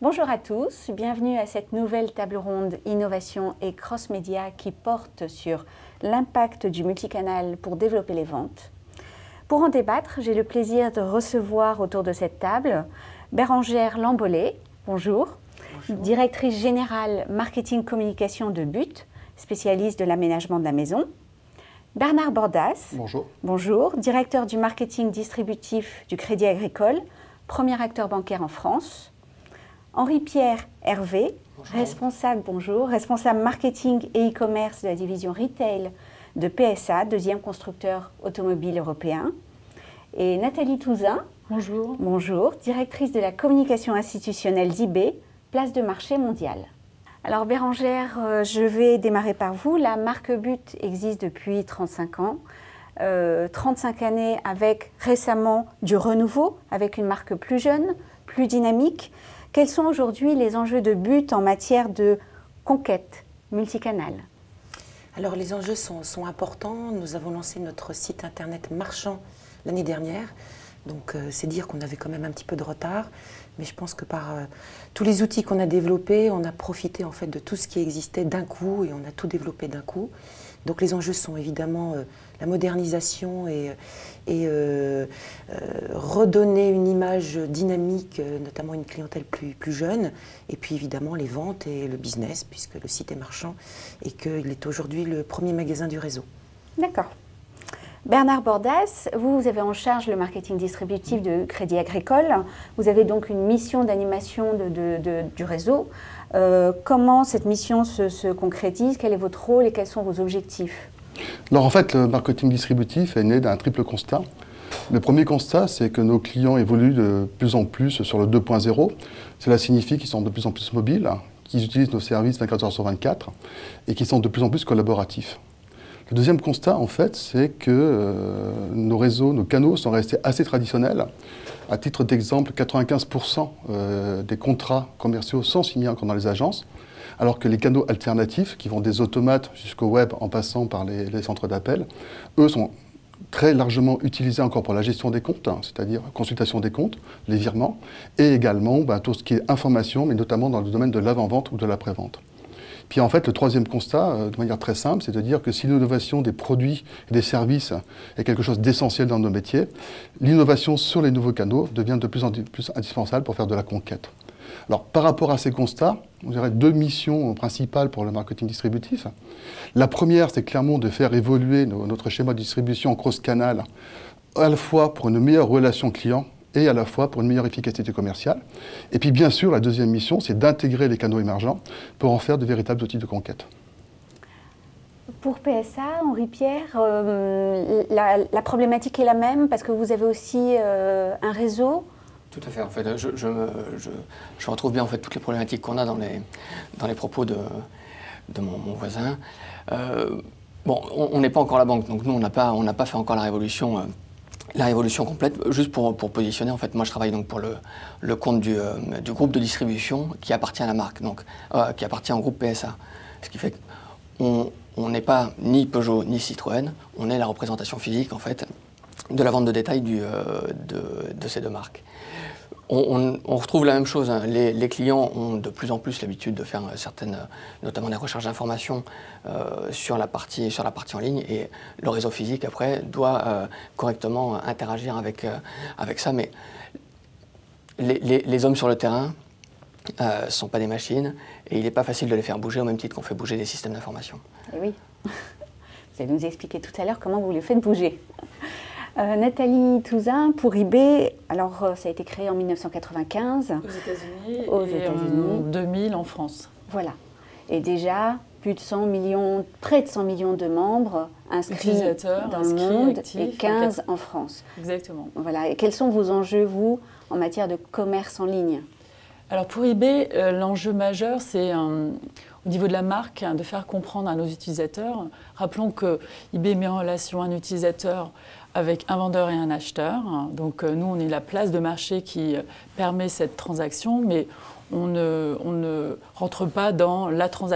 Bonjour à tous, bienvenue à cette nouvelle table ronde Innovation et Cross-Média qui porte sur l'impact du multicanal pour développer les ventes. Pour en débattre, j'ai le plaisir de recevoir autour de cette table Bérengère Lambollet, bonjour, directrice générale marketing communication de But, spécialiste de l'aménagement de la maison. Bernard Bordas, bonjour. Bonjour, directeur du marketing distributif du Crédit Agricole, premier acteur bancaire en France. Henri-Pierre Hervé, responsable marketing et e-commerce de la division retail de PSA, deuxième constructeur automobile européen. Et Nathalie Touzin, bonjour. Bonjour, directrice de la communication institutionnelle d'eBay, place de marché mondiale. Alors Bérengère, je vais démarrer par vous. La marque But existe depuis 35 ans. 35 années avec récemment du renouveau, avec une marque plus jeune, plus dynamique. Quels sont aujourd'hui les enjeux de But en matière de conquête multicanal? Alors les enjeux sont importants. Nous avons lancé notre site internet marchand l'année dernière. Donc c'est dire qu'on avait quand même un petit peu de retard. Mais je pense que par tous les outils qu'on a développés, on a profité en fait de tout ce qui existait d'un coup et on a tout développé d'un coup. Donc les enjeux sont évidemment la modernisation et redonner une image dynamique, notamment une clientèle plus jeune, et puis évidemment les ventes et le business, puisque le site est marchand et qu'il est aujourd'hui le premier magasin du réseau. D'accord. Bernard Bordas, vous avez en charge le marketing distributif de Crédit Agricole. Vous avez donc une mission d'animation du réseau. Comment cette mission se concrétise? Quel est votre rôle et quels sont vos objectifs? Alors en fait, le marketing distributif est né d'un triple constat. Le premier constat, c'est que nos clients évoluent de plus en plus sur le 2.0. Cela signifie qu'ils sont de plus en plus mobiles, qu'ils utilisent nos services 24 heures sur 24 et qu'ils sont de plus en plus collaboratifs. Le deuxième constat, en fait, c'est que nos réseaux, nos canaux sont restés assez traditionnels. À titre d'exemple, 95% des contrats commerciaux sont signés encore dans les agences, alors que les canaux alternatifs, qui vont des automates jusqu'au web en passant par les centres d'appel, eux sont très largement utilisés encore pour la gestion des comptes, c'est-à-dire consultation des comptes, les virements, et également tout ce qui est information, mais notamment dans le domaine de l'avant-vente ou de l'après-vente. Puis en fait, le troisième constat, de manière très simple, c'est de dire que si l'innovation des produits et des services est quelque chose d'essentiel dans nos métiers, l'innovation sur les nouveaux canaux devient de plus en plus indispensable pour faire de la conquête. Alors, par rapport à ces constats, on dirait deux missions principales pour le marketing distributif. La première, c'est clairement de faire évoluer notre schéma de distribution en cross-canal, à la fois pour une meilleure relation client et à la fois pour une meilleure efficacité commerciale. Et puis bien sûr, la deuxième mission, c'est d'intégrer les canaux émergents pour en faire de véritables outils de conquête. Pour PSA, Henri-Pierre, la problématique est la même parce que vous avez aussi un réseau. Tout à fait. En fait, je retrouve bien en fait toutes les problématiques qu'on a dans les propos de mon voisin. Bon, on n'est pas encore la banque, donc nous on n'a pas fait encore la révolution complète. Juste pour positionner, en fait, moi je travaille donc pour le compte du groupe de distribution qui appartient à la marque, donc qui appartient au groupe PSA. Ce qui fait qu'on n'est pas ni Peugeot ni Citroën, on est la représentation physique en fait de la vente de détail de ces deux marques. On retrouve la même chose, hein. Les clients ont de plus en plus l'habitude de faire notamment des recherches d'informations sur la partie en ligne, et le réseau physique après doit correctement interagir avec ça. Mais les hommes sur le terrain ne sont pas des machines et il n'est pas facile de les faire bouger au même titre qu'on fait bouger des systèmes d'information. Et oui, vous allez nous expliquer tout à l'heure comment vous les faites bouger. Nathalie Touzin, pour eBay, alors ça a été créé en 1995. Aux États-Unis et en 2000 en France. Voilà. Et déjà, plus de 100 millions, près de 100 millions de membres inscrits dans le monde actifs, et 15 en France. Exactement. Voilà. Et quels sont vos enjeux, vous, en matière de commerce en ligne? Alors pour eBay, l'enjeu majeur, c'est au niveau de la marque, de faire comprendre à nos utilisateurs. Rappelons que eBay met en relation un utilisateur avec un vendeur et un acheteur. Donc nous, on est la place de marché qui permet cette transaction, mais on ne rentre pas dans la transaction